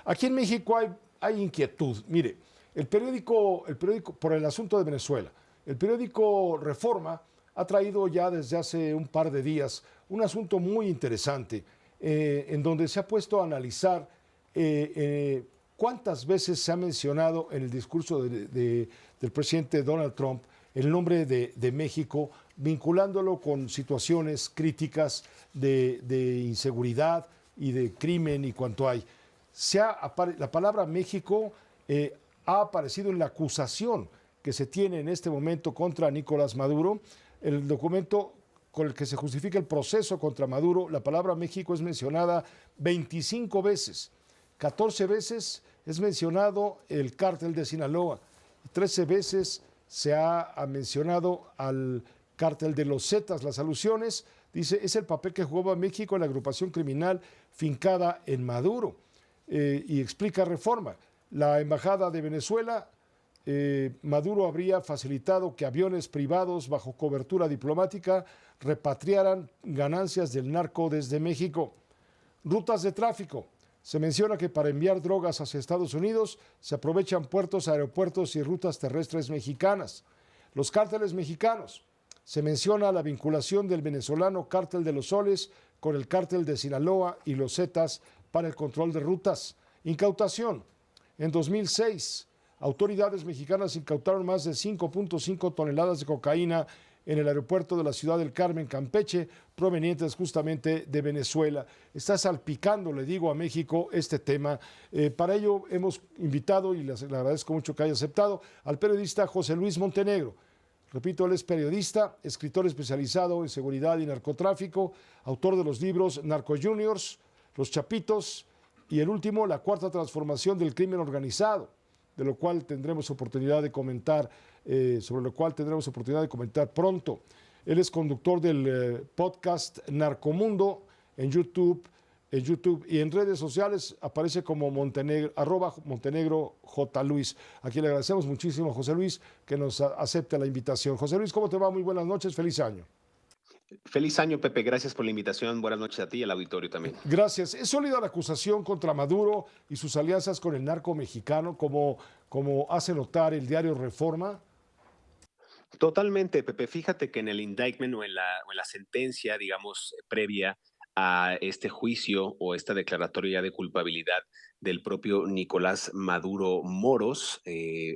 Aquí en México hay inquietud. Mire, el periódico, por el asunto de Venezuela, el periódico Reforma ha traído ya desde hace un par de días un asunto muy interesante en donde se ha puesto a analizar cuántas veces se ha mencionado en el discurso del presidente Donald Trump el nombre de México, vinculándolo con situaciones críticas de inseguridad y de crimen y cuanto hay. La palabra México ha aparecido en la acusación que se tiene en este momento contra Nicolás Maduro. El documento con el que se justifica el proceso contra Maduro, la palabra México es mencionada 25 veces. 14 veces es mencionado el cártel de Sinaloa. 13 veces se ha mencionado al cártel de los Zetas. Las alusiones, dice, es el papel que jugaba México en la agrupación criminal fincada en Maduro. Y explica Reforma. La embajada de Venezuela, Maduro habría facilitado que aviones privados bajo cobertura diplomática repatriaran ganancias del narco desde México. Rutas de tráfico. Se menciona que para enviar drogas hacia Estados Unidos se aprovechan puertos, aeropuertos y rutas terrestres mexicanas. Los cárteles mexicanos. Se menciona la vinculación del venezolano Cártel de los Soles con el cártel de Sinaloa y los Zetas para el control de rutas. Incautación. En 2006, autoridades mexicanas incautaron más de 5.5 toneladas de cocaína en el aeropuerto de la ciudad del Carmen, Campeche, provenientes justamente de Venezuela. Está salpicando, le digo, a México este tema. Para ello hemos invitado, y le agradezco mucho que haya aceptado, al periodista José Luis Montenegro. Repito, él es periodista, escritor especializado en seguridad y narcotráfico, autor de los libros Narco Juniors, Los Chapitos y el último, La Cuarta Transformación del Crimen Organizado, de lo cual tendremos oportunidad de comentar, sobre lo cual tendremos oportunidad de comentar pronto. Él es conductor del podcast Narcomundo en YouTube y en redes sociales aparece como Montenegro, @Montenegro J. Luis. A quien le agradecemos muchísimo, José Luis, que nos acepte la invitación. José Luis, ¿cómo te va? Muy buenas noches, feliz año. Feliz año, Pepe. Gracias por la invitación. Buenas noches a ti y al auditorio también. Gracias. ¿Es sólida la acusación contra Maduro y sus alianzas con el narco mexicano, como hace notar el diario Reforma? Totalmente, Pepe. Fíjate que en el indictment o en la sentencia, digamos, previa a este juicio o esta declaratoria de culpabilidad del propio Nicolás Maduro Moros,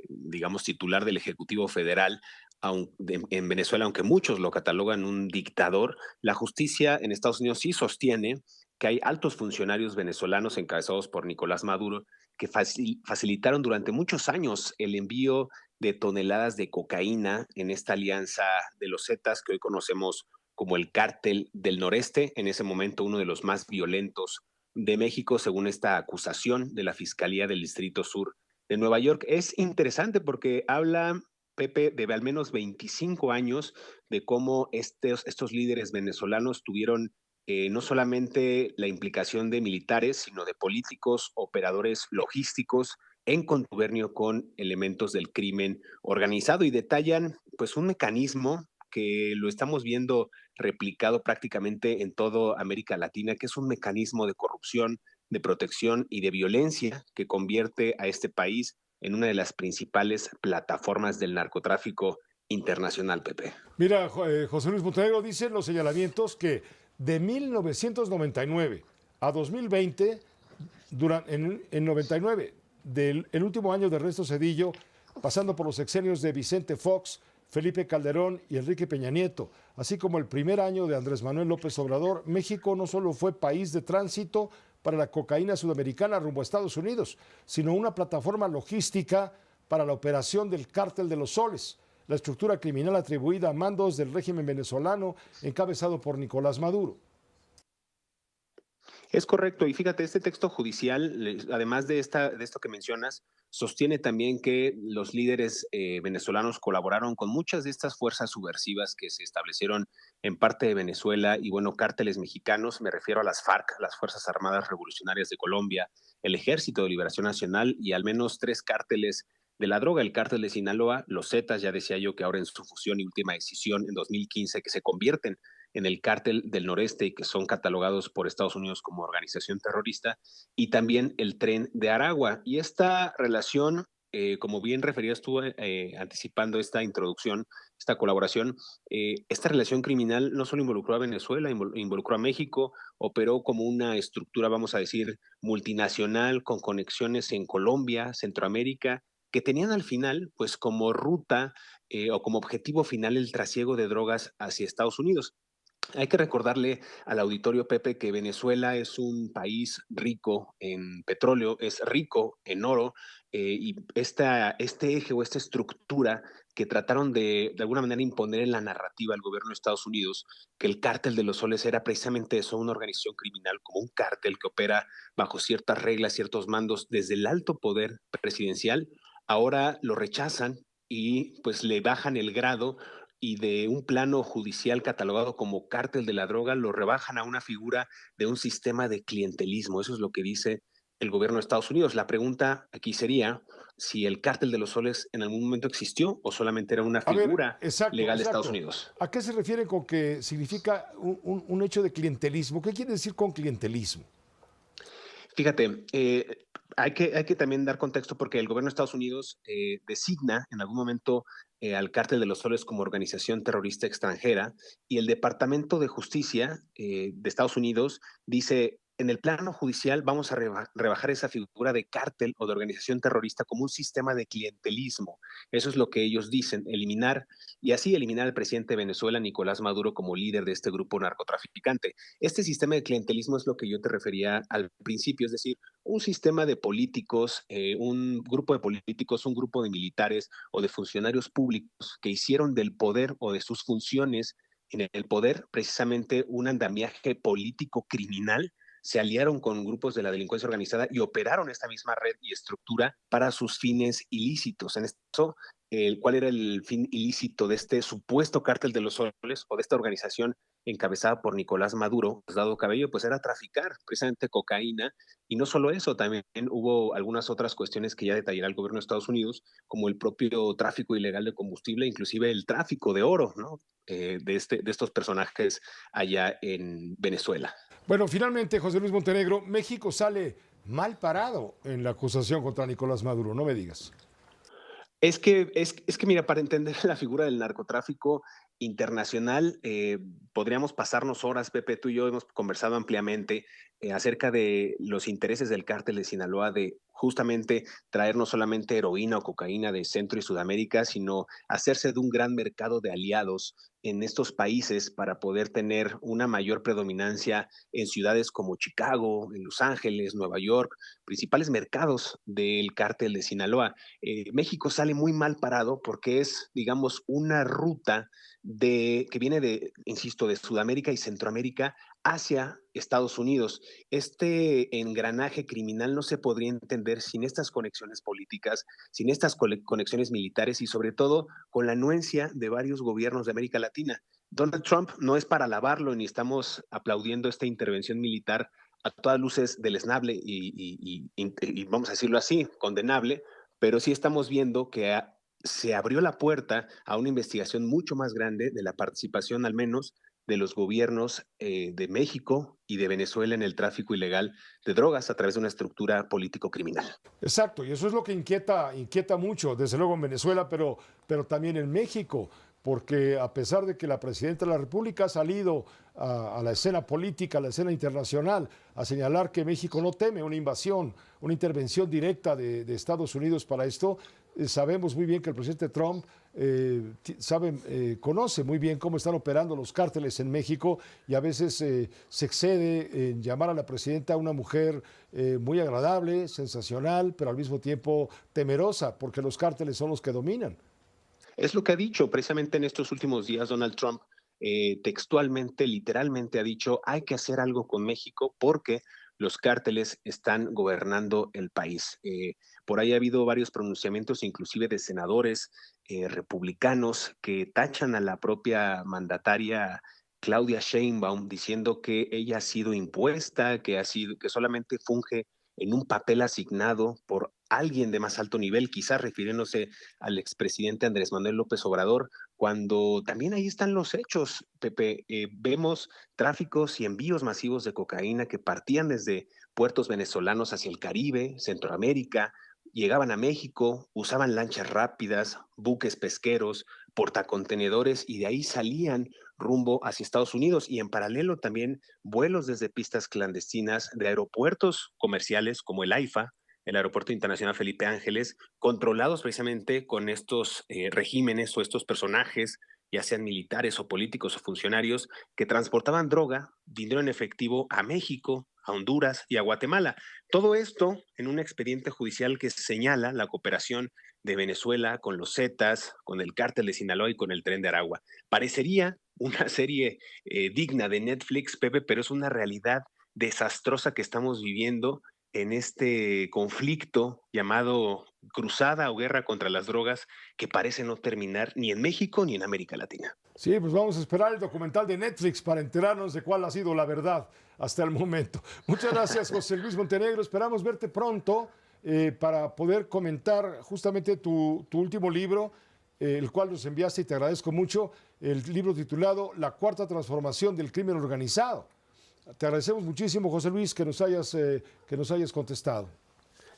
digamos, titular del Ejecutivo Federal en Venezuela, aunque muchos lo catalogan un dictador, la justicia en Estados Unidos sí sostiene que hay altos funcionarios venezolanos encabezados por Nicolás Maduro que facilitaron durante muchos años el envío de toneladas de cocaína en esta alianza de los Zetas que hoy conocemos como el Cártel del Noreste, en ese momento uno de los más violentos de México, según esta acusación de la Fiscalía del Distrito Sur de Nueva York. Es interesante porque habla, Pepe, de al menos 25 años de cómo estos líderes venezolanos tuvieron no solamente la implicación de militares, sino de políticos, operadores logísticos, en contubernio con elementos del crimen organizado, y detallan pues un mecanismo que lo estamos viendo replicado prácticamente en toda América Latina, que es un mecanismo de corrupción, de protección y de violencia que convierte a este país en una de las principales plataformas del narcotráfico internacional, Pepe. Mira, José Luis Montenegro dice en los señalamientos que de 1999 a 2020, en 99, el último año de Ernesto Zedillo, pasando por los sexenios de Vicente Fox, Felipe Calderón y Enrique Peña Nieto, así como el primer año de Andrés Manuel López Obrador, México no solo fue país de tránsito para la cocaína sudamericana rumbo a Estados Unidos, sino una plataforma logística para la operación del Cártel de los Soles, la estructura criminal atribuida a mandos del régimen venezolano encabezado por Nicolás Maduro. Es correcto, y fíjate, este texto judicial, además de esto que mencionas, sostiene también que los líderes venezolanos colaboraron con muchas de estas fuerzas subversivas que se establecieron en parte de Venezuela y, bueno, cárteles mexicanos. Me refiero a las FARC, las Fuerzas Armadas Revolucionarias de Colombia, el Ejército de Liberación Nacional y al menos 3 cárteles de la droga: el cártel de Sinaloa, los Zetas, ya decía yo, que ahora en su fusión y última decisión en 2015 que se convierten en el cártel del noreste y que son catalogados por Estados Unidos como organización terrorista, y también el Tren de Aragua. Y esta relación, como bien referías tú anticipando esta introducción, esta colaboración, esta relación criminal no solo involucró a Venezuela, involucró a México, operó como una estructura, vamos a decir, multinacional con conexiones en Colombia, Centroamérica, que tenían al final, pues como ruta o como objetivo final el trasiego de drogas hacia Estados Unidos. Hay que recordarle al auditorio, Pepe, que Venezuela es un país rico en petróleo, es rico en oro, y este eje o esta estructura que trataron de alguna manera imponer en la narrativa al gobierno de Estados Unidos, que el cártel de los soles era precisamente eso, una organización criminal, como un cártel que opera bajo ciertas reglas, ciertos mandos desde el alto poder presidencial, ahora lo rechazan y pues le bajan el grado y de un plano judicial catalogado como cártel de la droga lo rebajan a una figura de un sistema de clientelismo. Eso es lo que dice el gobierno de Estados Unidos. La pregunta aquí sería si el cártel de los soles en algún momento existió o solamente era una A ver, figura exacto, legal de Estados exacto. Unidos. ¿A qué se refiere con que significa un hecho de clientelismo? ¿Qué quiere decir con clientelismo? Fíjate, hay que también dar contexto porque el gobierno de Estados Unidos designa en algún momento al Cártel de los Soles como organización terrorista extranjera y el Departamento de Justicia de Estados Unidos dice, en el plano judicial vamos a rebajar esa figura de cártel o de organización terrorista como un sistema de clientelismo. Eso es lo que ellos dicen, eliminar y así eliminar al presidente de Venezuela, Nicolás Maduro, como líder de este grupo narcotraficante. Este sistema de clientelismo es lo que yo te refería al principio, es decir, un sistema de políticos, un grupo de políticos, un grupo de militares o de funcionarios públicos que hicieron del poder o de sus funciones en el poder precisamente un andamiaje político criminal, se aliaron con grupos de la delincuencia organizada y operaron esta misma red y estructura para sus fines ilícitos. En esto, ¿cuál era el fin ilícito de este supuesto cártel de los soles o de esta organización encabezada por Nicolás Maduro, Dado Cabello? Pues era traficar precisamente cocaína, y no solo eso, también hubo algunas otras cuestiones que ya detallará el gobierno de Estados Unidos, como el propio tráfico ilegal de combustible, inclusive el tráfico de oro, ¿no? De estos personajes allá en Venezuela. Bueno, finalmente, José Luis Montenegro, México sale mal parado en la acusación contra Nicolás Maduro, no me digas. Es que mira, para entender la figura del narcotráfico internacional, podríamos pasarnos horas, Pepe, tú y yo hemos conversado ampliamente acerca de los intereses del cártel de Sinaloa de justamente traer no solamente heroína o cocaína de Centro y Sudamérica, sino hacerse de un gran mercado de aliados en estos países para poder tener una mayor predominancia en ciudades como Chicago, en Los Ángeles, Nueva York, principales mercados del cártel de Sinaloa. México sale muy mal parado porque es, digamos, una ruta que viene de, insisto, de Sudamérica y Centroamérica hacia Estados Unidos. Este engranaje criminal no se podría entender sin estas conexiones políticas, sin estas conexiones militares y sobre todo con la anuencia de varios gobiernos de América Latina. Donald Trump no es para alabarlo ni estamos aplaudiendo esta intervención militar a todas luces deleznable y vamos a decirlo así, condenable, pero sí estamos viendo que se abrió la puerta a una investigación mucho más grande de la participación al menos de los gobiernos de México y de Venezuela en el tráfico ilegal de drogas a través de una estructura político-criminal. Exacto, y eso es lo que inquieta mucho, desde luego en Venezuela, pero también en México, porque a pesar de que la presidenta de la República ha salido a la escena política, a la escena internacional, a señalar que México no teme una invasión, una intervención directa de Estados Unidos para esto, sabemos muy bien que el presidente Trump conoce muy bien cómo están operando los cárteles en México y a veces se excede en llamar a la presidenta una mujer muy agradable, sensacional, pero al mismo tiempo temerosa, porque los cárteles son los que dominan. Es lo que ha dicho precisamente en estos últimos días Donald Trump. Textualmente, literalmente ha dicho, hay que hacer algo con México porque los cárteles están gobernando el país. Por ahí ha habido varios pronunciamientos, inclusive de senadores republicanos, que tachan a la propia mandataria Claudia Sheinbaum, diciendo que ella ha sido impuesta, que solamente funge en un papel asignado por alguien de más alto nivel, quizás refiriéndose al expresidente Andrés Manuel López Obrador, cuando también ahí están los hechos, Pepe. Vemos tráficos y envíos masivos de cocaína que partían desde puertos venezolanos hacia el Caribe, Centroamérica, llegaban a México, usaban lanchas rápidas, buques pesqueros, portacontenedores y de ahí salían rumbo hacia Estados Unidos y en paralelo también vuelos desde pistas clandestinas de aeropuertos comerciales como el AIFA, el Aeropuerto Internacional Felipe Ángeles, controlados precisamente con estos regímenes o estos personajes, ya sean militares o políticos o funcionarios, que transportaban droga, dinero en efectivo a México, a Honduras y a Guatemala. Todo esto en un expediente judicial que señala la cooperación de Venezuela con los Zetas, con el cártel de Sinaloa y con el Tren de Aragua. Parecería una serie digna de Netflix, Pepe, pero es una realidad desastrosa que estamos viviendo en este conflicto llamado cruzada o guerra contra las drogas que parece no terminar ni en México ni en América Latina. Sí, pues vamos a esperar el documental de Netflix para enterarnos de cuál ha sido la verdad hasta el momento. Muchas gracias, José Luis Montenegro. Esperamos verte pronto para poder comentar justamente tu último libro, el cual nos enviaste y te agradezco mucho, el libro titulado La Cuarta Transformación del Crimen Organizado. Te agradecemos muchísimo, José Luis, que nos hayas contestado.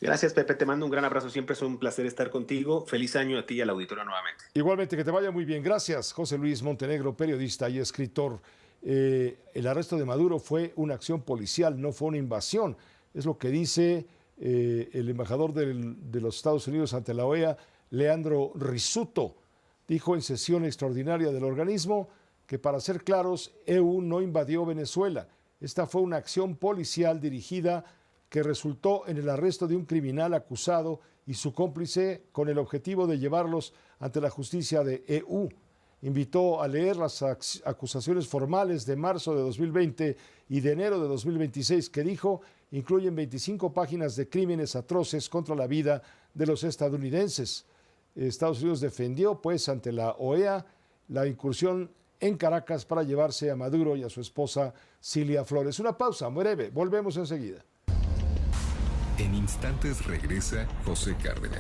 Gracias, Pepe. Te mando un gran abrazo. Siempre es un placer estar contigo. Feliz año a ti y al auditorio nuevamente. Igualmente, que te vaya muy bien. Gracias, José Luis Montenegro, periodista y escritor. El arresto de Maduro fue una acción policial, no fue una invasión. Es lo que dice el embajador de los Estados Unidos ante la OEA, Leandro Rissuto. Dijo en sesión extraordinaria del organismo que, para ser claros, EU no invadió Venezuela. Esta fue una acción policial dirigida que resultó en el arresto de un criminal acusado y su cómplice con el objetivo de llevarlos ante la justicia de EU. Invitó a leer las acusaciones formales de marzo de 2020 y de enero de 2026 que dijo incluyen 25 páginas de crímenes atroces contra la vida de los estadounidenses. Estados Unidos defendió, pues, ante la OEA la incursión en Caracas para llevarse a Maduro y a su esposa Cilia Flores. Una pausa breve, volvemos enseguida. En instantes regresa José Cárdenas.